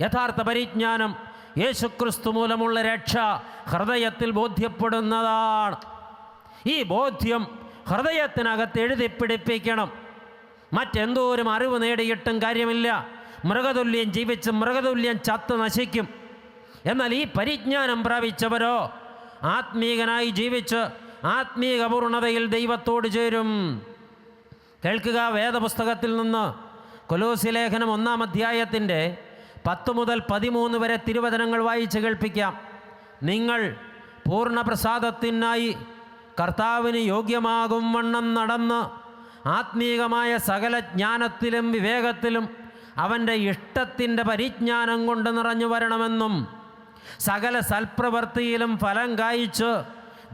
യഥാർത്ഥ പരിജ്ഞാനം യേശുക്രിസ്തു മൂലമുള്ള രക്ഷ ഹൃദയത്തിൽ ബോധ്യപ്പെടുന്നതാണ്. ഈ ബോധ്യം ഹൃദയത്തിനകത്ത് എഴുതിപ്പിടിപ്പിക്കണം. മറ്റെന്തോരും അറിവ് നേടിയിട്ടും കാര്യമില്ല. മൃഗതുല്യം ജീവിച്ച് മൃഗതുല്യം ചത്ത് നശിക്കും. എന്നാൽ ഈ പരിജ്ഞാനം പ്രാപിച്ചവരോ ആത്മീകനായി ജീവിച്ച് ആത്മീക പൂർണ്ണതയിൽ ദൈവത്തോട് ചേരും. കേൾക്കുക, വേദപുസ്തകത്തിൽ നിന്ന് കൊലോസ്യ ലേഖനം 1-ാം അധ്യായത്തിൻ്റെ 10 മുതൽ 13 വരെ തിരുവചനങ്ങൾ വായിച്ച് കേൾപ്പിക്കാം. നിങ്ങൾ പൂർണ്ണപ്രസാദത്തിനായി കർത്താവിന് യോഗ്യമാകും വണ്ണം നടന്ന് ആത്മീകമായ സകല ജ്ഞാനത്തിലും വിവേകത്തിലും അവൻ്റെ ഇഷ്ടത്തിൻ്റെ പരിജ്ഞാനം കൊണ്ട് നിറഞ്ഞു വരണമെന്നും സകല സൽപ്രവൃത്തിയിലും ഫലം കായ്ച്ച്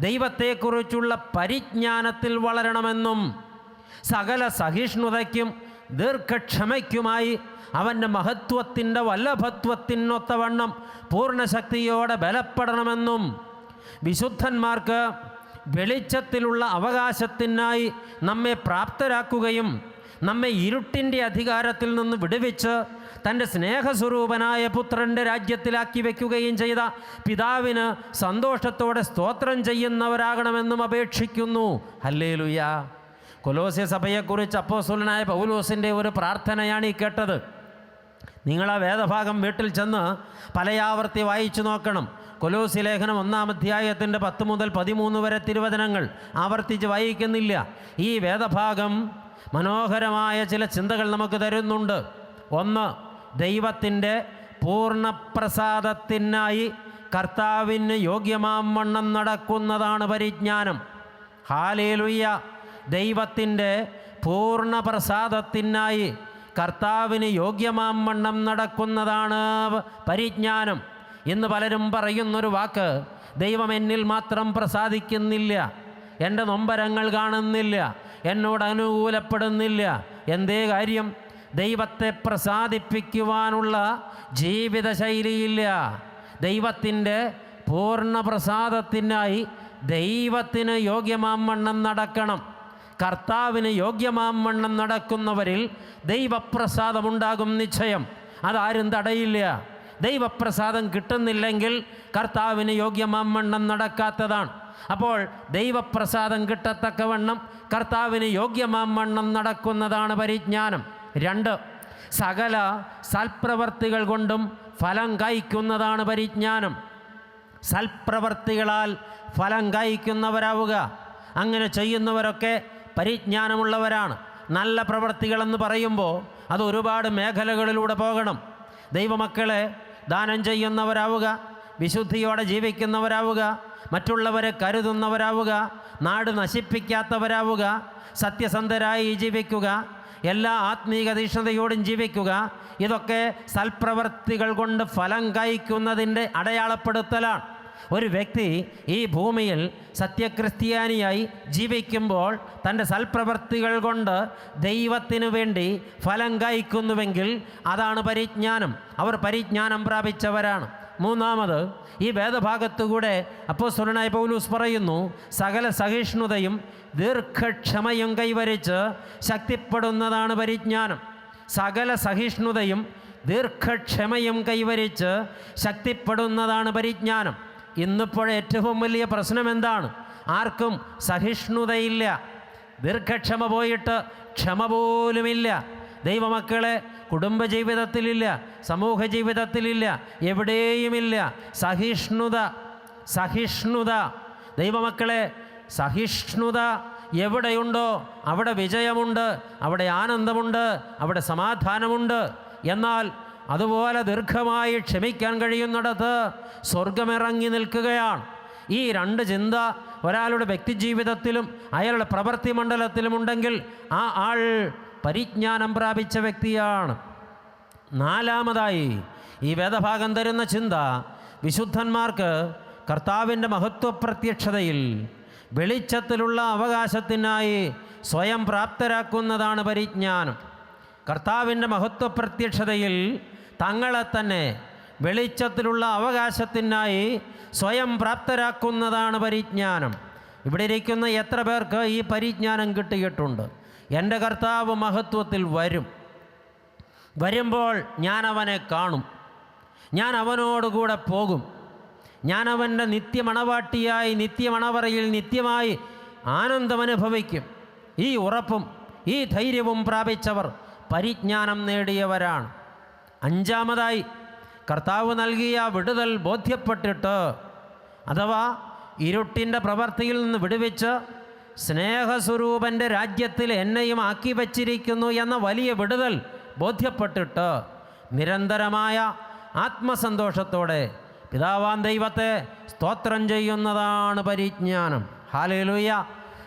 ദൈവത്തെക്കുറിച്ചുള്ള പരിജ്ഞാനത്തിൽ വളരണമെന്നും സകല സഹിഷ്ണുതയ്ക്കും ദീർഘക്ഷമയ്ക്കുമായി അവൻ്റെ മഹത്വത്തിൻ്റെ വല്ലഭത്വത്തിനൊത്തവണ്ണം പൂർണ്ണശക്തിയോടെ ബലപ്പെടണമെന്നും വിശുദ്ധന്മാർക്ക് വെളിച്ചത്തിലുള്ള അവകാശത്തിനായി നമ്മെ പ്രാപ്തരാക്കുകയും നമ്മെ ഇരുട്ടിൻ്റെ അധികാരത്തിൽ നിന്ന് വിടുവിച്ച് തൻ്റെ സ്നേഹസ്വരൂപനായ പുത്രൻ്റെ രാജ്യത്തിലാക്കി വയ്ക്കുകയും ചെയ്ത പിതാവിന് സന്തോഷത്തോടെ സ്തോത്രം ചെയ്യുന്നവരാകണമെന്നും അപേക്ഷിക്കുന്നു. ഹല്ലേലൂയ. കൊലോസ്യ സഭയെക്കുറിച്ച് അപ്പോസ്തലനായ പൗലോസിൻ്റെ ഒരു പ്രാർത്ഥനയാണ് ഈ കേട്ടത്. നിങ്ങൾ ആ വേദഭാഗം വീട്ടിൽ ചെന്ന് പലയാവർത്തി വായിച്ചു നോക്കണം. കൊലോസ്യ ലേഖനം 1-ാം അധ്യായത്തിൻ്റെ 10 മുതൽ 13 വരെ തിരുവചനങ്ങൾ ആവർത്തിച്ച് വായിക്കുന്നില്ല. ഈ വേദഭാഗം മനോഹരമായ ചില ചിന്തകൾ നമുക്ക് തരുന്നുണ്ട്. ഒന്ന്, ദൈവത്തിൻ്റെ പൂർണ്ണപ്രസാദത്തിനായി കർത്താവിന് യോഗ്യമാം വണ്ണം നടക്കുന്നതാണ് പരിജ്ഞാനം. ഹല്ലേലൂയ. ദൈവത്തിൻ്റെ പൂർണ്ണപ്രസാദത്തിനായി കർത്താവിന് യോഗ്യമാം വണ്ണം നടക്കുന്നതാണ് പരിജ്ഞാനം. ഇന്ന് പലരും പറയുന്നൊരു വാക്ക്, ദൈവം എന്നിൽ മാത്രം പ്രസാദിക്കുന്നില്ല, എൻ്റെ നൊമ്പരങ്ങൾ കാണുന്നില്ല, എന്നോട് അനുകൂലപ്പെടുന്നില്ല. എന്തേ കാര്യം? ദൈവത്തെ പ്രസാദിപ്പിക്കുവാനുള്ള ജീവിതശൈലിയില്ല. ദൈവത്തിൻ്റെ പൂർണ്ണപ്രസാദത്തിനായി ദൈവത്തിന് യോഗ്യമാം വണ്ണം നടക്കണം. കർത്താവിന് യോഗ്യമാം വണ്ണം നടക്കുന്നവരിൽ ദൈവപ്രസാദമുണ്ടാകും നിശ്ചയം. അതാരും തടയില്ല. ദൈവപ്രസാദം കിട്ടുന്നില്ലെങ്കിൽ കർത്താവിന് യോഗ്യമാം വണ്ണം നടക്കാത്തതാണ്. അപ്പോൾ ദൈവപ്രസാദം കിട്ടത്തക്കവണ്ണം കർത്താവിന് യോഗ്യമാം വണ്ണം നടക്കുന്നതാണ് പരിജ്ഞാനം. 2, സകല സൽപ്രവർത്തികൾ കൊണ്ടും ഫലം കായ്ക്കുന്നതാണ് പരിജ്ഞാനം. സൽപ്രവർത്തികളാൽ ഫലം കായ്ക്കുന്നവരാവുക. അങ്ങനെ ചെയ്യുന്നവരൊക്കെ പരിജ്ഞാനമുള്ളവരാണ്. നല്ല പ്രവർത്തികളെന്ന് പറയുമ്പോൾ അത് ഒരുപാട് മേഖലകളിലൂടെ പോകണം. ദൈവമക്കളെ ദാനം ചെയ്യുന്നവരാവുക, വിശുദ്ധിയോടെ ജീവിക്കുന്നവരാവുക, മറ്റുള്ളവരെ കരുതുന്നവരാവുക, നാട് നശിപ്പിക്കാത്തവരാവുക, സത്യസന്ധരായി ജീവിക്കുക, എല്ലാ ആത്മീക തീക്ഷ്ണതയോടും ജീവിക്കുക. ഇതൊക്കെ സൽപ്രവർത്തികൾ കൊണ്ട് ഫലം കായ്ക്കുന്നതിൻ്റെ അടയാളപ്പെടുത്തലാണ്. ഒരു വ്യക്തി ഈ ഭൂമിയിൽ സത്യക്രിസ്ത്യാനിയായി ജീവിക്കുമ്പോൾ തൻ്റെ സൽപ്രവർത്തികൾ കൊണ്ട് ദൈവത്തിനു വേണ്ടി ഫലം കായ്ക്കുന്നുവെങ്കിൽ അതാണ് പരിജ്ഞാനം. അവർ പരിജ്ഞാനം പ്രാപിച്ചവരാണ്. 3, ഈ വേദഭാഗത്തുകൂടെ അപ്പോസ്തലനായ പൗലോസ് പറയുന്നു, സകല സഹിഷ്ണുതയും ദീർഘക്ഷമയും കൈവരിച്ച് ശക്തിപ്പെടുന്നതാണ് പരിജ്ഞാനം. സകല സഹിഷ്ണുതയും ദീർഘക്ഷമയും കൈവരിച്ച് ശക്തിപ്പെടുന്നതാണ് പരിജ്ഞാനം. ഇന്നിപ്പോൾ ഏറ്റവും വലിയ പ്രശ്നം എന്താണ്? ആർക്കും സഹിഷ്ണുതയില്ല. ദീർഘക്ഷമ പോയിട്ട് ക്ഷമ പോലുമില്ല. ദൈവമക്കളെ, കുടുംബജീവിതത്തിലില്ല, സമൂഹ ജീവിതത്തിലില്ല, എവിടെയുമില്ല സഹിഷ്ണുത. ദൈവമക്കളെ, സഹിഷ്ണുത എവിടെയുണ്ടോ അവിടെ വിജയമുണ്ട്, അവിടെ ആനന്ദമുണ്ട്, അവിടെ സമാധാനമുണ്ട്. എന്നാൽ അതുപോലെ ദീർഘമായി ക്ഷമിക്കാൻ കഴിയുന്നിടത്ത് സ്വർഗമിറങ്ങി നിൽക്കുകയാണ്. ഈ 2 ചിന്ത ഒരാളുടെ വ്യക്തിജീവിതത്തിലും അയാളുടെ പ്രവൃത്തി മണ്ഡലത്തിലുമുണ്ടെങ്കിൽ ആ ആൾ പരിജ്ഞാനം പ്രാപിച്ച വ്യക്തിയാണ്. 4, ഈ വേദഭാഗം തരുന്ന ചിന്ത, വിശുദ്ധന്മാർക്ക് കർത്താവിൻ്റെ മഹത്വപ്രത്യക്ഷതയിൽ വെളിച്ചത്തിലുള്ള അവകാശത്തിനായി സ്വയം പ്രാപ്തരാക്കുന്നതാണ് പരിജ്ഞാനം. കർത്താവിൻ്റെ മഹത്വപ്രത്യക്ഷതയിൽ തങ്ങളെ തന്നെ വെളിച്ചത്തിലുള്ള അവകാശത്തിനായി സ്വയം പ്രാപ്തരാക്കുന്നതാണ് പരിജ്ഞാനം. ഇവിടെ ഇരിക്കുന്ന എത്ര പേർക്ക് ഈ പരിജ്ഞാനം കിട്ടിയിട്ടുണ്ട്? എൻ്റെ കർത്താവ് മഹത്വത്തിൽ വരുമ്പോൾ ഞാൻ അവനെ കാണും. ഞാൻ അവനോടുകൂടെ പോകും, ഞാൻ അവൻ്റെ നിത്യമണവാട്ടിയായി നിത്യമണവറയിൽ നിത്യമായി ആനന്ദമനുഭവിക്കും. ഈ ഉറപ്പും ഈ ധൈര്യവും പ്രാപിച്ചവർ പരിജ്ഞാനം നേടിയവരാണ്. അഞ്ചാമതായി, കർത്താവ് നൽകിയ വിടുതൽ ബോധ്യപ്പെട്ടിട്ട്, അഥവാ ഇരുട്ടിൻ്റെ പ്രവൃത്തിയിൽ നിന്ന് വിടുവിച്ച് സ്നേഹസ്വരൂപൻ്റെ രാജ്യത്തിൽ എന്നെയും ആക്കി വച്ചിരിക്കുന്നു എന്ന വലിയ വിടുതൽ ബോധ്യപ്പെട്ടിട്ട് നിരന്തരമായ ആത്മസന്തോഷത്തോടെ പിതാവാൻ ദൈവത്തെ സ്തോത്രം ചെയ്യുന്നതാണ് പരിജ്ഞാനം. ഹല്ലേലൂയ.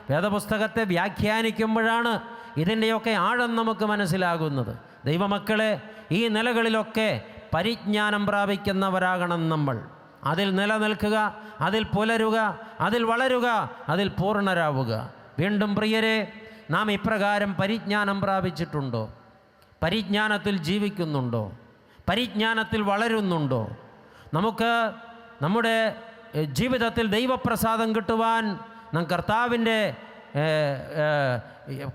വേദപുസ്തകത്തെ വ്യാഖ്യാനിക്കുമ്പോഴാണ് ഇതിൻ്റെയൊക്കെ ആഴം നമുക്ക് മനസ്സിലാകുന്നത്. ദൈവമക്കളെ, ഈ നിലകളിലൊക്കെ പരിജ്ഞാനം പ്രാപിക്കുന്നവരാകണം നമ്മൾ. അതിൽ നിലനിൽക്കുക, അതിൽ പുലരുക, അതിൽ വളരുക, അതിൽ പൂർണ്ണരാവുക. വീണ്ടും പ്രിയരെ, നാം ഇപ്രകാരം പരിജ്ഞാനം പ്രാപിച്ചിട്ടുണ്ടോ? പരിജ്ഞാനത്തിൽ ജീവിക്കുന്നുണ്ടോ? പരിജ്ഞാനത്തിൽ വളരുന്നുണ്ടോ? നമുക്ക് നമ്മുടെ ജീവിതത്തിൽ ദൈവപ്രസാദം കിട്ടുവാൻ നാം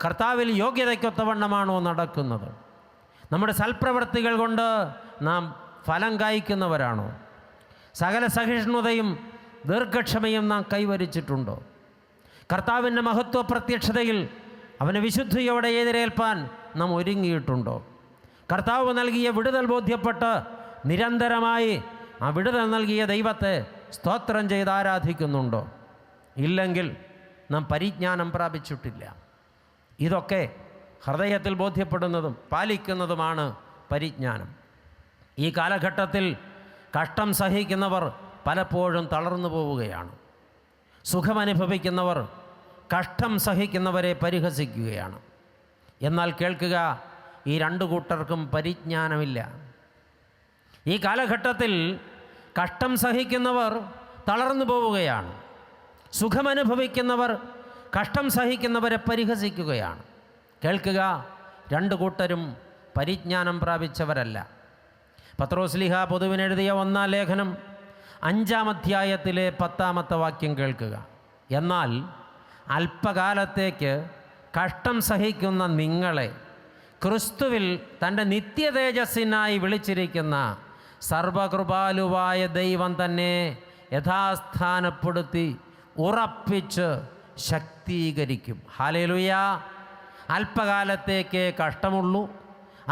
കർത്താവിൽ യോഗ്യതയ്ക്കൊത്തവണ്ണമാണോ നടക്കുന്നത്? നമ്മുടെ സൽപ്രവൃത്തികൾ കൊണ്ട് നാം ഫലം കായ്ക്കുന്നവരാണോ? സകല സഹിഷ്ണുതയും ദീർഘക്ഷമയും നാം കൈവരിച്ചിട്ടുണ്ടോ? കർത്താവിൻ്റെ മഹത്വ പ്രത്യക്ഷതയിൽ അവനെ വിശുദ്ധിയോടെ എതിരേൽപ്പാൻ നാം ഒരുങ്ങിയിട്ടുണ്ടോ? കർത്താവ് നൽകിയ വിടുതൽ ബോധ്യപ്പെട്ട് നിരന്തരമായി ആ വിടുതൽ നൽകിയ ദൈവത്തെ സ്തോത്രം ചെയ്ത് ആരാധിക്കുന്നുണ്ടോ? ഇല്ലെങ്കിൽ നാം പരിജ്ഞാനം പ്രാപിച്ചിട്ടില്ല. ഇതൊക്കെ ഹൃദയത്തിൽ ബോധ്യപ്പെടുന്നതും പാലിക്കുന്നതുമാണ് പരിജ്ഞാനം. ഈ കാലഘട്ടത്തിൽ കഷ്ടം സഹിക്കുന്നവർ പലപ്പോഴും തളർന്നു പോവുകയാണ്. സുഖമനുഭവിക്കുന്നവർ കഷ്ടം സഹിക്കുന്നവരെ പരിഹസിക്കുകയാണ്. എന്നാൽ കേൾക്കുക, ഈ രണ്ടു കൂട്ടർക്കും പരിജ്ഞാനമില്ല. ഈ കാലഘട്ടത്തിൽ കഷ്ടം സഹിക്കുന്നവർ തളർന്നു പോവുകയാണ്. സുഖമനുഭവിക്കുന്നവർ കഷ്ടം സഹിക്കുന്നവരെ പരിഹസിക്കുകയാണ്. കേൾക്കുക, രണ്ടു കൂട്ടരും പരിജ്ഞാനം പ്രാപിച്ചവരല്ല. പത്രോസ്ലീഹ പൊതുവിനെഴുതിയ 1-ാം ലേഖനം 5-ാം അധ്യായത്തിലെ 10-ാമത്തെ വാക്യം കേൾക്കുക. എന്നാൽ അല്പകാലത്തേക്ക് കഷ്ടം സഹിക്കുന്ന നിങ്ങളെ ക്രിസ്തുവിൽ തൻ്റെ നിത്യതേജസ്സിനായി വിളിച്ചിരിക്കുന്ന സർവകൃപാലുവായ ദൈവം തന്നെ യഥാസ്ഥാനപ്പെടുത്തി ഉറപ്പിച്ച് ശക്തീകരിക്കും. ഹല്ലേലൂയ. അല്പകാലത്തേക്ക് കഷ്ടമുള്ളൂ,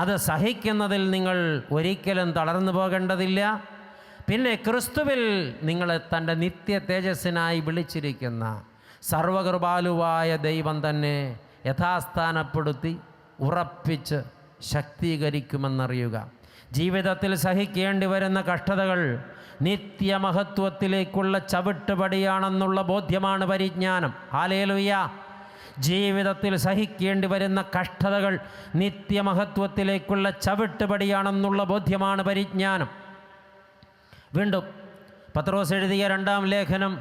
അത് സഹിക്കുന്നതിൽ നിങ്ങൾ ഒരിക്കലും തളർന്നു പോകേണ്ടതില്ല. പിന്നെ ക്രിസ്തുവിൽ നിങ്ങളെ തൻ്റെ നിത്യ തേജസ്സിനായി വിളിച്ചിരിക്കുന്ന സർവകൃപാലുവായ ദൈവം തന്നെ യഥാസ്ഥാനപ്പെടുത്തി ഉറപ്പിച്ച് ശക്തീകരിക്കുമെന്നറിയുക. ജീവിതത്തിൽ സഹിക്കേണ്ടി വരുന്ന കഷ്ടതകൾ നിത്യമഹത്വത്തിലേക്കുള്ള ചവിട്ടുപടിയാണെന്നുള്ള ബോധ്യമാണ് പരിജ്ഞാനം. ഹല്ലേലൂയ. ജീവിതത്തിൽ സഹിക്കേണ്ടി വരുന്ന കഷ്ടതകൾ നിത്യമഹത്വത്തിലേക്കുള്ള ചവിട്ടുപടിയാണെന്നുള്ള ബോധ്യമാണ് പരിജ്ഞാനം. വീണ്ടും പത്രോസ് എഴുതിയ 2-ാം ലേഖനം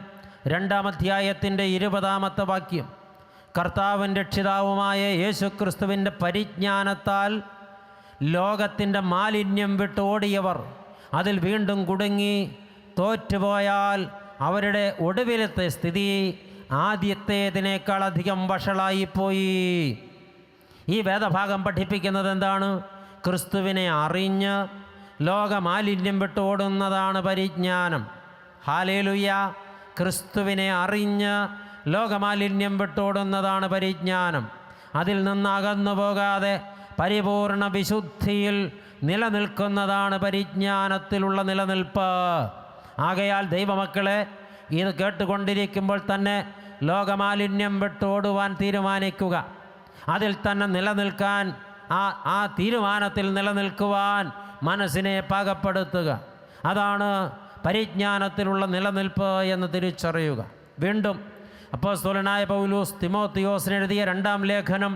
2-ാം അധ്യായത്തിൻ്റെ 20-ാമത്തെ വാക്യം, കർത്താവിൻ്റെ രക്ഷിതാവുമായ യേശുക്രിസ്തുവിൻ്റെ പരിജ്ഞാനത്താൽ ലോകത്തിൻ്റെ മാലിന്യം വിട്ട് ഓടിയവർ അതിൽ വീണ്ടും കുടുങ്ങി തോറ്റുപോയാൽ അവരുടെ ഒടുവിലത്തെ സ്ഥിതി ആദ്യത്തേതിനേക്കാളധികം വഷളായിപ്പോയി. ഈ വേദഭാഗം പഠിപ്പിക്കുന്നത് എന്താണ്? ക്രിസ്തുവിനെ അറിഞ്ഞ് ലോകമാലിന്യം വിട്ട് ഓടുന്നതാണ് പരിജ്ഞാനം. ഹല്ലേലൂയ. ക്രിസ്തുവിനെ അറിഞ്ഞ് ലോകമാലിന്യം വിട്ടോടുന്നതാണ് പരിജ്ഞാനം. അതിൽ നിന്ന് അകന്നു പോകാതെ പരിപൂർണ വിശുദ്ധിയിൽ നിലനിൽക്കുന്നതാണ് പരിജ്ഞാനത്തിലുള്ള നിലനിൽപ്പ്. ആകയാൽ ദൈവമക്കളെ, ഇത് കേട്ടുകൊണ്ടിരിക്കുമ്പോൾ തന്നെ ലോകമാലിന്യം വിട്ടോടുവാൻ തീരുമാനിക്കുക. അതിൽ തന്നെ നിലനിൽക്കാൻ, ആ തീരുമാനത്തിൽ നിലനിൽക്കുവാൻ മനസ്സിനെ പാകപ്പെടുത്തുക. അതാണ് പരിജ്ഞാനത്തിലുള്ള നിലനിൽപ്പ് എന്ന് തിരിച്ചറിയുക. വീണ്ടും അപ്പോസ്തലനായ പൗലോസ് തിമോത്തിയോസിന് എഴുതിയ 2-ാം ലേഖനം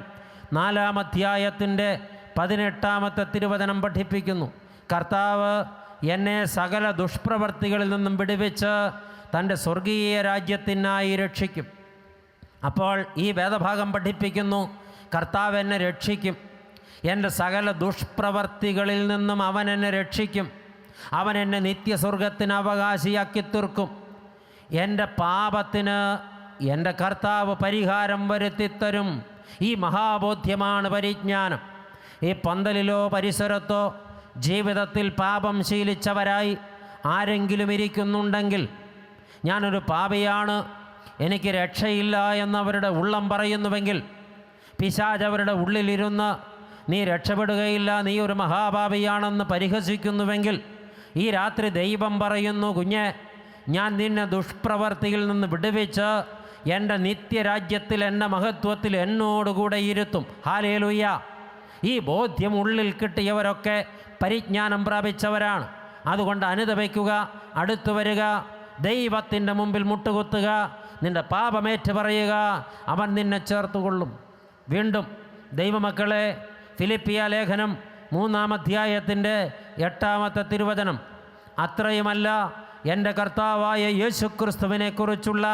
4-ാം അധ്യായത്തിൻ്റെ 18-ാമത്തെ തിരുവചനം പഠിപ്പിക്കുന്നു, കർത്താവ് എന്നെ സകല ദുഷ്പ്രവർത്തികളിൽ നിന്നും വിടുവിച്ച് തൻ്റെ സ്വർഗീയ രാജ്യത്തിനായി രക്ഷിക്കും. അപ്പോൾ ഈ വേദഭാഗം പഠിപ്പിക്കുന്നു, കർത്താവ് എന്നെ രക്ഷിക്കും. എൻ്റെ സകല ദുഷ്പ്രവർത്തികളിൽ നിന്നും അവൻ എന്നെ രക്ഷിക്കും. അവൻ എന്നെ നിത്യസ്വർഗത്തിന് അവകാശിയാക്കി തീർക്കും. എൻ്റെ പാപത്തിന് എൻ്റെ കർത്താവ് പരിഹാരം വരുത്തിത്തരും. ഈ മഹാബോധ്യമാണ് പരിജ്ഞാനം. ഈ പന്തലിലോ പരിസരത്തോ ജീവിതത്തിൽ പാപം ശീലിച്ചവരായി ആരെങ്കിലും ഇരിക്കുന്നുണ്ടെങ്കിൽ, ഞാനൊരു പാപിയാണ്, എനിക്ക് രക്ഷയില്ല എന്നവരുടെ ഉള്ളം പറയുന്നുവെങ്കിൽ, പിശാച് അവരുടെ ഉള്ളിലിരുന്ന് നീ രക്ഷപ്പെടുകയില്ല, നീ ഒരു മഹാപാപിയാണെന്ന് പരിഹസിക്കുന്നുവെങ്കിൽ, ഈ രാത്രി ദൈവം പറയുന്നു, കുഞ്ഞെ, ഞാൻ നിന്നെ ദുഷ്പ്രവർത്തിയിൽ നിന്ന് വിടുവിച്ച് എൻ്റെ നിത്യരാജ്യത്തിൽ, എൻ്റെ മഹത്വത്തിൽ എന്നോടുകൂടെ ഇരുത്തും. ഹല്ലേലൂയ. ഈ ബോധ്യം ഉള്ളിൽ കിട്ടിയവരൊക്കെ പരിജ്ഞാനം പ്രാപിച്ചവരാണ്. അതുകൊണ്ട് അനുതപിക്കുക, അടുത്തു വരിക, ദൈവത്തിൻ്റെ മുമ്പിൽ മുട്ടുകുത്തുക, നിൻ്റെ പാപമേറ്റ് പറയുക, അവൻ നിന്നെ ചേർത്തുകൊള്ളും. വീണ്ടും ദൈവമക്കളെ, ഫിലിപ്പിയ ലേഖനം 3-ാം അധ്യായത്തിൻ്റെ 8-ാമത്തെ തിരുവചനം, അത്രയുമല്ല, എൻ്റെ കർത്താവായ യേശുക്രിസ്തുവിനെക്കുറിച്ചുള്ള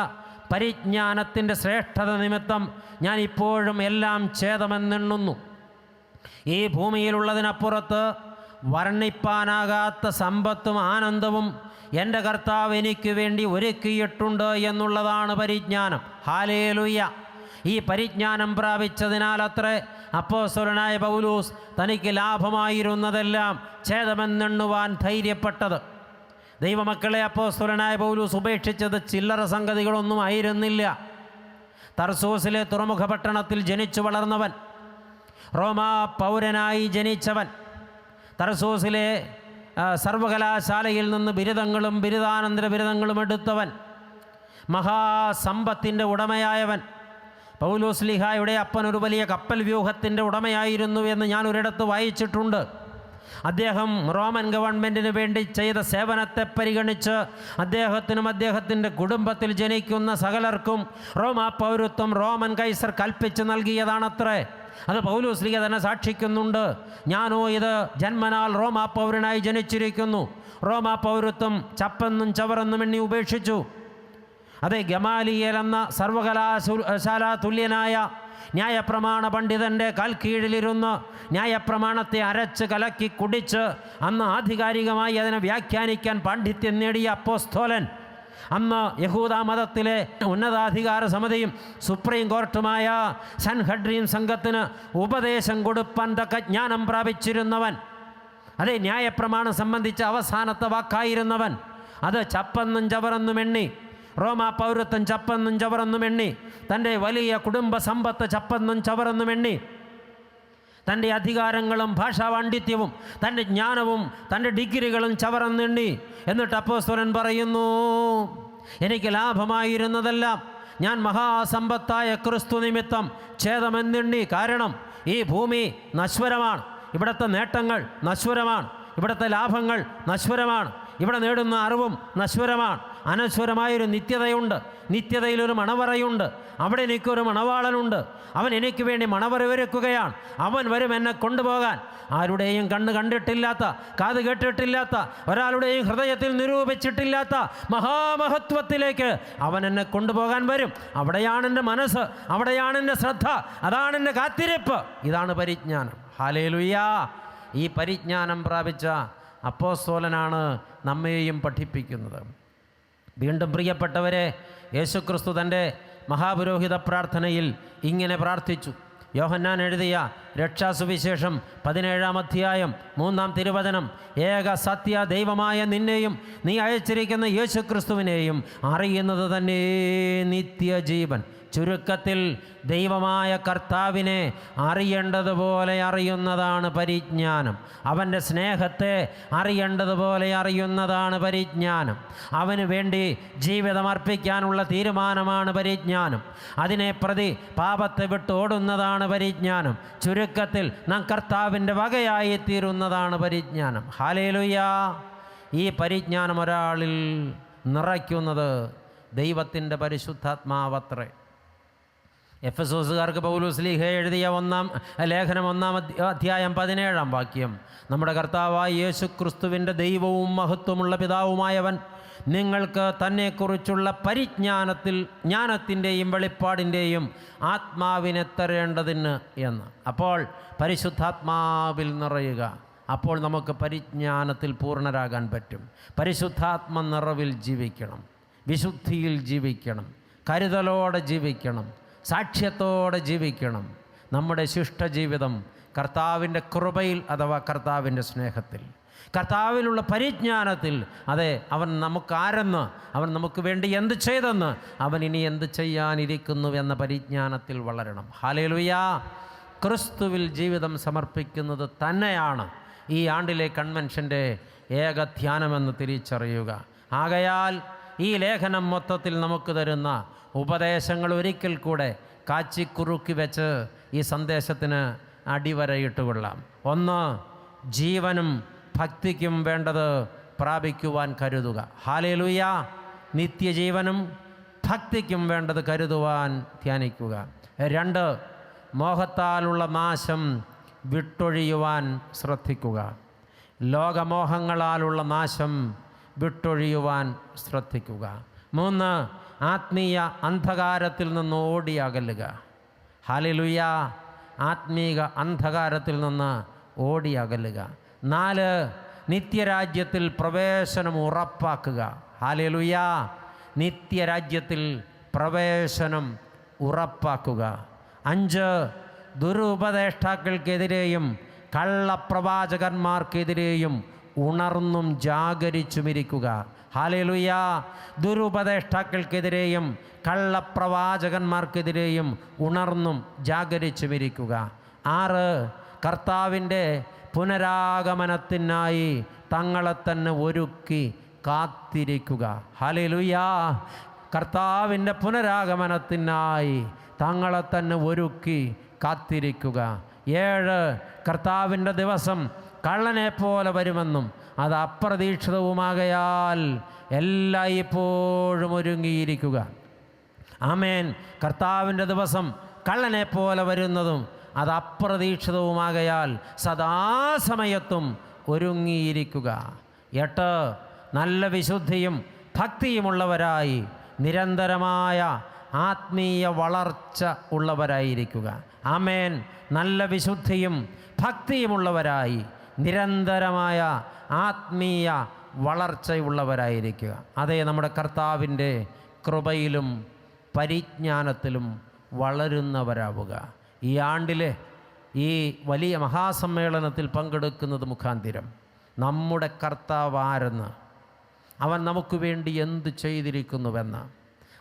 പരിജ്ഞാനത്തിൻ്റെ ശ്രേഷ്ഠത നിമിത്തം ഞാൻ ഇപ്പോഴും എല്ലാം ഛേദമെന്നെണ്ണുന്നു. ഈ ഭൂമിയിലുള്ളതിനപ്പുറത്ത് വർണ്ണിപ്പാനാകാത്ത സമ്പത്തും ആനന്ദവും എൻ്റെ കർത്താവ് എനിക്ക് വേണ്ടി ഒരുക്കിയിട്ടുണ്ട് എന്നുള്ളതാണ് പരിജ്ഞാനം. ഹല്ലേലൂയ. ഈ പരിജ്ഞാനം പ്രാപിച്ചതിനാലത്രേ അപ്പോസ്തലനായ പൗലോസ് തനിക്ക് ലാഭമായിരുന്നതെല്ലാം ഛേദമെന്നെണ്ണുവാൻ ധൈര്യപ്പെട്ടത്. ദൈവമക്കളെ, അപ്പോസ്തലനായ പൗലോസ് ഉപേക്ഷിച്ചത് ചില്ലറ സംഗതികളൊന്നും ആയിരുന്നില്ല. തർസോസിലെ തുറമുഖ പട്ടണത്തിൽ ജനിച്ചു വളർന്നവൻ, റോമാ പൗരനായി ജനിച്ചവൻ, തർസോസിലെ സർവകലാശാലയിൽ നിന്ന് ബിരുദങ്ങളും ബിരുദാനന്തര ബിരുദങ്ങളും എടുത്തവൻ, മഹാസമ്പത്തിൻ്റെ ഉടമയായവൻ. പൗലോസ് ലീഹായുടെ അപ്പൻ ഒരു വലിയ കപ്പൽ വ്യൂഹത്തിൻ്റെ ഉടമയായിരുന്നു എന്ന് ഞാൻ ഒരിടത്ത് വായിച്ചിട്ടുണ്ട്. അദ്ദേഹം റോമൻ ഗവൺമെൻറ്റിന് വേണ്ടി ചെയ്ത സേവനത്തെ പരിഗണിച്ച് അദ്ദേഹത്തിനും അദ്ദേഹത്തിൻ്റെ കുടുംബത്തിൽ ജനിക്കുന്ന സകലർക്കും റോമാ പൗരത്വം റോമൻ കൈസർ കൽപ്പിച്ച് നൽകിയതാണത്രേ. അത് പൗലോസ് ലീഹ തന്നെ സാക്ഷിക്കുന്നുണ്ട്. ഞാനോ ഇത് ജന്മനാൽ റോമാ പൗരനായി ജനിച്ചിരിക്കുന്നു, റോമാ പൗരത്വം ചപ്പെന്നും ചവറെന്നും എണ്ണി ഉപേക്ഷിച്ചു. അതെ, ഗമാലിയേൽ എന്ന സർവകലാശാലാ തുല്യനായ ന്യായപ്രമാണ പണ്ഡിതൻ്റെ കാൽക്കീഴിലിരുന്ന് ന്യായപ്രമാണത്തെ അരച്ച് കലക്കി കുടിച്ച് അന്ന് ആധികാരികമായി അതിനെ വ്യാഖ്യാനിക്കാൻ പാണ്ഡിത്യം നേടിയ അപ്പോസ്തലൻ, അന്ന് യഹൂദ മതത്തിലെ ഉന്നതാധികാര സമിതിയും സുപ്രീം കോർട്ടുമായ സൻഹഡ്രീൻ സംഘത്തിന് ഉപദേശം കൊടുപ്പാൻ തക്ക ജ്ഞാനം പ്രാപിച്ചിരുന്നവൻ, അതേ ന്യായപ്രമാണം സംബന്ധിച്ച് അവസാനത്തെ വാക്കായിരുന്നവൻ, അത് ചപ്പെന്നും ചവറെന്നും എണ്ണി, റോമാ പൗരത്വം ചപ്പെന്നും ചവറെന്നും എണ്ണി, തൻ്റെ വലിയ കുടുംബ സമ്പത്ത് ചപ്പെന്നും ചവറെന്നും എണ്ണി, തൻ്റെ അധികാരങ്ങളും ഭാഷാ പാണ്ഡിത്യവും തൻ്റെ ജ്ഞാനവും തൻ്റെ ഡിഗ്രികളും ചവറെന്നെണ്ണി. എന്നിട്ട് അപ്പോസ്തലൻ പറയുന്നു, എനിക്ക് ലാഭമായിരുന്നതെല്ലാം ഞാൻ മഹാസമ്പത്തായ ക്രിസ്തു നിമിത്തം ഛേദമെന്നെണ്ണി. കാരണം ഈ ഭൂമി നശ്വരമാണ്, ഇവിടുത്തെ നേട്ടങ്ങൾ നശ്വരമാണ്, ഇവിടുത്തെ ലാഭങ്ങൾ നശ്വരമാണ്, ഇവിടെ നേടുന്ന അറിവും നശ്വരമാണ്. അനശ്വരമായൊരു നിത്യതയുണ്ട്, നിത്യതയിലൊരു മണവറയുണ്ട്, അവിടെ എനിക്കൊരു മണവാളനുണ്ട്, അവൻ എനിക്ക് വേണ്ടി മണവറ ഒരുക്കുകയാണ്. അവൻ വരും എന്നെ കൊണ്ടുപോകാൻ. ആരുടെയും കണ്ണ് കണ്ടിട്ടില്ലാത്ത, കാത് കേട്ടിട്ടില്ലാത്ത, ഒരാളുടെയും ഹൃദയത്തിൽ നിരൂപിച്ചിട്ടില്ലാത്ത മഹാമഹത്വത്തിലേക്ക് അവൻ എന്നെ കൊണ്ടുപോകാൻ വരും. അവിടെയാണ് എൻ്റെ മനസ്സ്, അവിടെയാണ് എൻ്റെ ശ്രദ്ധ, അതാണ് എൻ്റെ കാത്തിരിപ്പ്. ഇതാണ് പരിജ്ഞാനം. ഹല്ലേലൂയ. ഈ പരിജ്ഞാനം പ്രാപിച്ച അപ്പോസ്തലനാണ് നമ്മെയും പഠിപ്പിക്കുന്നത്. വീണ്ടും പ്രിയപ്പെട്ടവരെ, യേശുക്രിസ്തു തൻ്റെ മഹാപുരോഹിത പ്രാർത്ഥനയിൽ ഇങ്ങനെ പ്രാർത്ഥിച്ചു. യോഹന്നാൻ എഴുതിയ രക്ഷാസുവിശേഷം 17-ാം അധ്യായം 3-ാം തിരുവചനം, ഏക സത്യ ദൈവമായ നിന്നെയും നീ അയച്ചിരിക്കുന്ന യേശുക്രിസ്തുവിനെയും അറിയുന്നത് തന്നെ നിത്യജീവൻ. ചുരുക്കത്തിൽ ദൈവമായ കർത്താവിനെ അറിയേണ്ടതുപോലെ അറിയുന്നതാണ് പരിജ്ഞാനം. അവൻ്റെ സ്നേഹത്തെ അറിയേണ്ടതുപോലെ അറിയുന്നതാണ് പരിജ്ഞാനം. അവന് വേണ്ടി ജീവിതമർപ്പിക്കാനുള്ള തീരുമാനമാണ് പരിജ്ഞാനം. അതിനെ പ്രതി പാപത്തെ വിട്ട് ഓടുന്നതാണ് പരിജ്ഞാനം. ചുരുക്കത്തിൽ നാം കർത്താവിൻ്റെ വകയായി തീരുന്നതാണ് പരിജ്ഞാനം. ഹല്ലേലൂയ. ഈ പരിജ്ഞാനം ഒരാളിൽ നിറയ്ക്കുന്നത് ദൈവത്തിൻ്റെ പരിശുദ്ധാത്മാവത്രേ. എഫെസോസുകാർക്ക് പൗലോസ് ലീഹ എഴുതിയ ലേഖനം 1-ാം അധ്യായം 17-ാം വാക്യം, നമ്മുടെ കർത്താവായ യേശുക്രിസ്തുവിൻ്റെ ദൈവവും മഹത്വമുള്ള പിതാവുമായവൻ നിങ്ങൾക്ക് തന്നെക്കുറിച്ചുള്ള ജ്ഞാനത്തിൻ്റെയും വെളിപ്പാടിൻ്റെയും ആത്മാവിനെ തരേണ്ടതിന് എന്ന്. അപ്പോൾ പരിശുദ്ധാത്മാവിൽ നിറയുക, അപ്പോൾ നമുക്ക് പരിജ്ഞാനത്തിൽ പൂർണ്ണരാകാൻ പറ്റും. പരിശുദ്ധാത്മ നിറവിൽ ജീവിക്കണം, വിശുദ്ധിയിൽ ജീവിക്കണം, കരുതലോടെ ജീവിക്കണം, സാക്ഷ്യത്തോടെ ജീവിക്കണം. നമ്മുടെ ശിഷ്ടജീവിതം കർത്താവിൻ്റെ കൃപയിൽ അഥവാ കർത്താവിൻ്റെ സ്നേഹത്തിൽ, കർത്താവിലുള്ള പരിജ്ഞാനത്തിൽ. അതെ, അവൻ നമുക്കാരെന്ന്, അവൻ നമുക്ക് വേണ്ടി എന്ത് ചെയ്തെന്ന്, അവൻ ഇനി എന്ത് ചെയ്യാനിരിക്കുന്നു എന്ന പരിജ്ഞാനത്തിൽ വളരണം. ഹല്ലേലൂയ. ക്രിസ്തുവിൽ ജീവിതം സമർപ്പിക്കുന്നത് തന്നെയാണ് ഈ ആണ്ടിലെ കൺവെൻഷൻ്റെ ഏക ധ്യാനമെന്ന് തിരിച്ചറിയുക. ആകയാൽ ഈ ലേഖനം മൊത്തത്തിൽ നമുക്ക് തരുന്ന ഉപദേശങ്ങൾ ഒരിക്കൽ കൂടെ കാച്ചിക്കുറുക്കി വെച്ച് ഈ സന്ദേശത്തിന് അടിവരയിട്ട് കൊള്ളാം. 1, ജീവനും ഭക്തിക്കും വേണ്ടത് പ്രാപിക്കുവാൻ കരുതുക. ഹല്ലേലൂയ. നിത്യജീവനും ഭക്തിക്കും വേണ്ടത് കരുതുവാൻ ധ്യാനിക്കുക. 2, മോഹത്താലുള്ള നാശം വിട്ടൊഴിയുവാൻ ശ്രദ്ധിക്കുക. ലോകമോഹങ്ങളാലുള്ള നാശം വിട്ടൊഴിയുവാൻ ശ്രദ്ധിക്കുക. 3, ആത്മീയ അന്ധകാരത്തിൽ നിന്ന് ഓടി അകലുക. ഹല്ലേലൂയ. ആത്മീക അന്ധകാരത്തിൽ നിന്ന് ഓടി അകലുക. 4, നിത്യരാജ്യത്തിൽ പ്രവേശനം ഉറപ്പാക്കുക. ഹല്ലേലൂയ. നിത്യരാജ്യത്തിൽ പ്രവേശനം ഉറപ്പാക്കുക. 5, ദുരുപദേഷ്ടാക്കൾക്കെതിരെയും കള്ളപ്രവാചകന്മാർക്കെതിരെയും ഉണർന്നും ജാഗരിച്ചുമിരിക്കുക. ഹല്ലേലൂയ. ദുരുപദേഷ്ടാക്കൾക്കെതിരെയും കള്ളപ്രവാചകന്മാർക്കെതിരെയും ഉണർന്നും ജാഗരിച്ചുമിരിക്കുക. 6, കർത്താവിൻ്റെ പുനരാഗമനത്തിനായി തങ്ങളെ തന്നെ ഒരുക്കി കാത്തിരിക്കുക. ഹല്ലേലൂയ. കർത്താവിൻ്റെ പുനരാഗമനത്തിനായി തങ്ങളെ തന്നെ ഒരുക്കി കാത്തിരിക്കുക. 7, കർത്താവിൻ്റെ ദിവസം കള്ളനെപ്പോലെ വരുമെന്നും അത് അപ്രതീക്ഷിതവുമാകയാൽ എല്ലായ്പ്പോഴും ഒരുങ്ങിയിരിക്കുക. ആമേൻ. കർത്താവിൻ്റെ ദിവസം കള്ളനെപ്പോലെ വരുന്നതും അത് അപ്രതീക്ഷിതവുമാകയാൽ സദാസമയത്തും ഒരുങ്ങിയിരിക്കുക. 8, നല്ല വിശുദ്ധിയും ഭക്തിയുമുള്ളവരായി നിരന്തരമായ ആത്മീയ വളർച്ച ഉള്ളവരായിരിക്കുക. ആമേൻ. നല്ല വിശുദ്ധിയും ഭക്തിയുമുള്ളവരായി നിരന്തരമായ ആത്മീയ വളർച്ചയുള്ളവരായിരിക്കുക. അതേ, നമ്മുടെ കർത്താവിൻ്റെ കൃപയിലും പരിജ്ഞാനത്തിലും വളരുന്നവരാവുക. ഈ ആണ്ടിലെ ഈ വലിയ മഹാസമ്മേളനത്തിൽ പങ്കെടുക്കുന്നത് മുഖാന്തിരം നമ്മുടെ കർത്താവ് ആരെന്ന്, അവൻ നമുക്ക് വേണ്ടി എന്ത് ചെയ്തിരിക്കുന്നുവെന്ന്,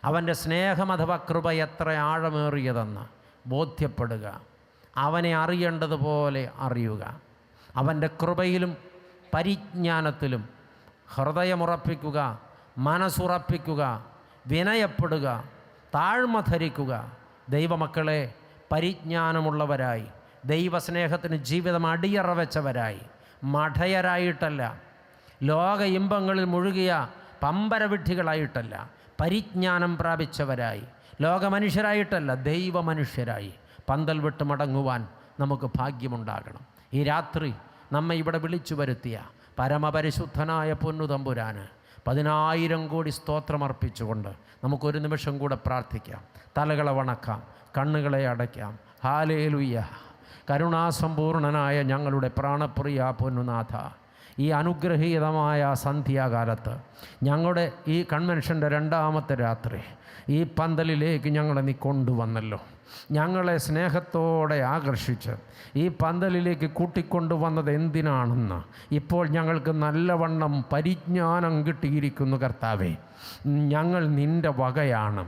അവൻ്റെ സ്നേഹം അഥവാ കൃപ എത്ര ആഴമേറിയതെന്ന് ബോധ്യപ്പെടുക. അവനെ അറിയേണ്ടതുപോലെ അറിയുക. അവൻ്റെ കൃപയിലും പരിജ്ഞാനത്തിലും ഹൃദയമുറപ്പിക്കുക, മനസ്സുറപ്പിക്കുക, വിനയപ്പെടുക, താഴ്മ ധരിക്കുക. ദൈവമക്കളെ, പരിജ്ഞാനമുള്ളവരായി, ദൈവസ്നേഹത്തിന് ജീവിതം അടിയറ വെച്ചവരായി, മഠയരായിട്ടല്ല, ലോക ഇമ്പങ്ങളിൽ മുഴുകിയ പമ്പരവിഡ്ഢികളായിട്ടല്ല, പരിജ്ഞാനം പ്രാപിച്ചവരായി, ലോകമനുഷ്യരായിട്ടല്ല, ദൈവമനുഷ്യരായി പന്തൽ വിട്ട് മടങ്ങുവാൻ നമുക്ക് ഭാഗ്യമുണ്ടാകണം. ഈ രാത്രി നമ്മെ ഇവിടെ വിളിച്ചു വരുത്തിയ പരമപരിശുദ്ധനായ പൊന്നുതമ്പുരാന് 10,000 കോടി സ്തോത്രമർപ്പിച്ചുകൊണ്ട് നമുക്കൊരു നിമിഷം കൂടെ പ്രാർത്ഥിക്കാം. തലകളെ വണക്കാം, കണ്ണുകളെ അടയ്ക്കാം. ഹല്ലേലൂയ. കരുണാസമ്പൂർണനായ ഞങ്ങളുടെ പ്രാണപ്രിയ പൊന്നുനാഥ, ഈ അനുഗ്രഹീതമായ സന്ധ്യാകാലത്ത് ഞങ്ങളുടെ ഈ കൺവെൻഷൻ്റെ 2ാമത്തെ രാത്രി ഈ പന്തലിലേക്ക് ഞങ്ങളെ നീ കൊണ്ടുവന്നല്ലോ. ഞങ്ങളെ സ്നേഹത്തോടെ ആകർഷിച്ച് ഈ പന്തലിലേക്ക് കൂട്ടിക്കൊണ്ടുവന്നത് എന്തിനാണെന്ന് ഇപ്പോൾ ഞങ്ങൾക്ക് നല്ലവണ്ണം പരിജ്ഞാനം കിട്ടിയിരിക്കുന്നു. കർത്താവേ, ഞങ്ങൾ നിൻ്റെ വകയാണ്.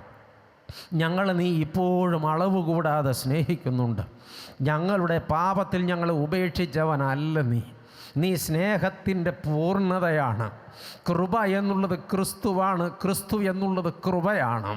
ഞങ്ങൾ നീ ഇപ്പോഴും അളവ് കൂടാതെ സ്നേഹിക്കുന്നുണ്ട്. ഞങ്ങളുടെ പാപത്തിൽ ഞങ്ങളെ ഉപേക്ഷിച്ചവനല്ല നീ സ്നേഹത്തിൻ്റെ പൂർണ്ണതയാണ്. കൃപ എന്നുള്ളത് ക്രിസ്തുവാണ്, ക്രിസ്തു എന്നുള്ളത് കൃപയാണ്.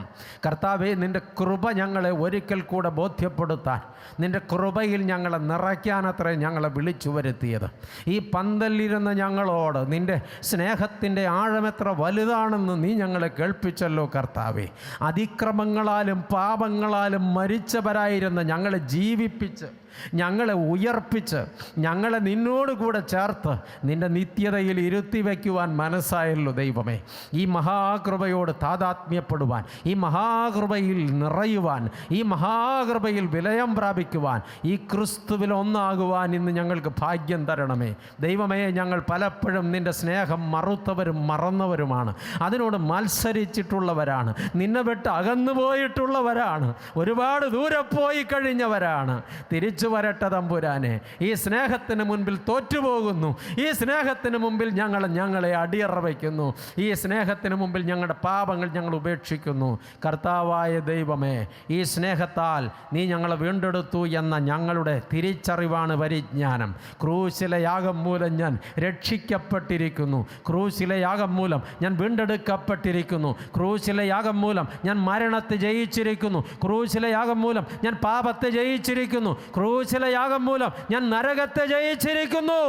കർത്താവേ, നിൻ്റെ കൃപ ഞങ്ങളെ ഒരിക്കൽ കൂടെ ബോധ്യപ്പെടുത്താൻ, നിൻ്റെ കൃപയിൽ ഞങ്ങളെ നിറയ്ക്കാനത്രേ ഞങ്ങളെ വിളിച്ചു വരുത്തിയത്. ഈ പന്തലിരുന്ന ഞങ്ങളോട് നിൻ്റെ സ്നേഹത്തിൻ്റെ ആഴമെത്ര വലുതാണെന്ന് നീ ഞങ്ങളെ കേൾപ്പിച്ചല്ലോ. കർത്താവേ, അതിക്രമങ്ങളാലും പാപങ്ങളാലും മരിച്ചവരായിരുന്ന ഞങ്ങളെ ജീവിപ്പിച്ച്, ഞങ്ങളെ ഉയർപ്പിച്ച്, ഞങ്ങളെ നിന്നോടുകൂടെ ചേർത്ത് നിൻ്റെ നിത്യതയിൽ ഇരുത്തി വയ്ക്കുവാൻ മനസ്സായല്ലോ ദൈവമേ. ഈ മഹാകൃപയോട് താതാത്മ്യപ്പെടുവാൻ, ഈ മഹാകൃപയിൽ നിറയുവാൻ, ഈ മഹാകൃപയിൽ വിലയം പ്രാപിക്കുവാൻ, ഈ ക്രിസ്തുവിൽ ഒന്നാകുവാൻ ഇന്ന് ഞങ്ങൾക്ക് ഭാഗ്യം തരണമേ ദൈവമേ. ഞങ്ങൾ പലപ്പോഴും നിൻ്റെ സ്നേഹം മറുത്തവരും മറന്നവരുമാണ്, അതിനോട് മത്സരിച്ചിട്ടുള്ളവരാണ്, നിന്നെ വിട്ട് അകന്നു പോയിട്ടുള്ളവരാണ്, ഒരുപാട് ദൂരെ പോയി കഴിഞ്ഞവരാണ്. തിരിച്ചു തിരിച്ചു വരട്ടെ തമ്പുരാനെ. ഈ സ്നേഹത്തിന് മുൻപിൽ തോറ്റുപോകുന്നു. ഈ സ്നേഹത്തിന് മുമ്പിൽ ഞങ്ങളെ അടിയറ വയ്ക്കുന്നു. ഈ സ്നേഹത്തിന് മുമ്പിൽ ഞങ്ങളുടെ പാപങ്ങൾ ഞങ്ങൾ ഉപേക്ഷിക്കുന്നു. കർത്താവായ ദൈവമേ, ഈ സ്നേഹത്താൽ നീ ഞങ്ങളെ വീണ്ടെടുത്തു എന്ന ഞങ്ങളുടെ തിരിച്ചറിവാണ് പരിജ്ഞാനം. ക്രൂശിലെ യാഗം മൂലം ഞാൻ രക്ഷിക്കപ്പെട്ടിരിക്കുന്നു. ക്രൂശിലെ യാഗം മൂലം ഞാൻ വീണ്ടെടുക്കപ്പെട്ടിരിക്കുന്നു. ക്രൂശിലെ യാഗം മൂലം ഞാൻ മരണത്തെ ജയിച്ചിരിക്കുന്നു. ക്രൂശിലെ യാഗം മൂലം ഞാൻ പാപത്തെ ജയിച്ചിരിക്കുന്നു. ക്രൂശിലെ യാഗം മൂലം ഞാൻ നരകത്തെ ജയിച്ചിരിക്കുന്നു.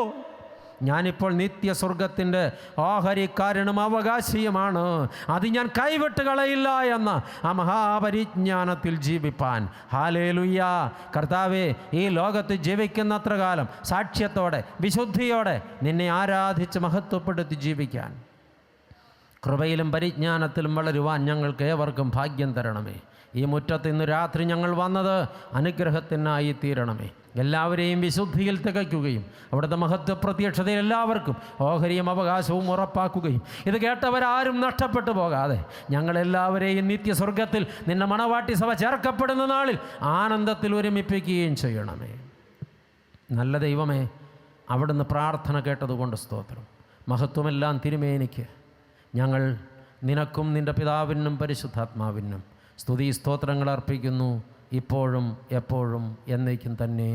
ഞാനിപ്പോൾ നിത്യസ്വർഗത്തിൻ്റെ ഓഹരിക്കാരനും അവകാശിയുമാണ്. അത് ഞാൻ കൈവിട്ട് കളയില്ല എന്ന ആ മഹാപരിജ്ഞാനത്തിൽ ജീവിപ്പാൻ. ഹല്ലേലൂയ. കർത്താവേ, ഈ ലോകത്ത് ജീവിക്കുന്നത്ര കാലം സാക്ഷ്യത്തോടെ വിശുദ്ധിയോടെ നിന്നെ ആരാധിച്ച് മഹത്വപ്പെടുത്തി ജീവിക്കാൻ കൃപയിലും പരിജ്ഞാനത്തിലും വളരുവാൻ ഞങ്ങൾക്ക് ഏവർക്കും ഭാഗ്യം തരണമേ. ഈ മുറ്റത്ത് ഇന്ന് രാത്രി ഞങ്ങൾ വന്നത് അനുഗ്രഹത്തിനായി തീരണമേ. എല്ലാവരെയും വിശുദ്ധിയിൽ തികയ്ക്കുകയും അവിടുത്തെ മഹത്വ പ്രത്യക്ഷതയിൽ എല്ലാവർക്കും ഓഹരിയും അവകാശവും ഉറപ്പാക്കുകയും ഇത് കേട്ടവരാരും നഷ്ടപ്പെട്ടു പോകാതെ ഞങ്ങളെല്ലാവരെയും നിത്യസ്വർഗത്തിൽ നിന്റെ മണവാട്ടി സഭ ചേർക്കപ്പെടുന്ന നാളിൽ ആനന്ദത്തിൽ ഒരുമിപ്പിക്കുകയും ചെയ്യണമേ. നല്ല ദൈവമേ, അവിടുന്ന് പ്രാർത്ഥന കേട്ടതുകൊണ്ട് സ്തോത്രം. മഹത്വമെല്ലാം തിരുമേനിക്ക്. ഞങ്ങൾ നിനക്കും നിൻ്റെ പിതാവിനും പരിശുദ്ധാത്മാവിനും സ്തുതി സ്തോത്രങ്ങൾ അർപ്പിക്കുന്നു, ഇപ്പോഴും എപ്പോഴും എന്നേക്കും തന്നെ.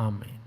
ആമേൻ.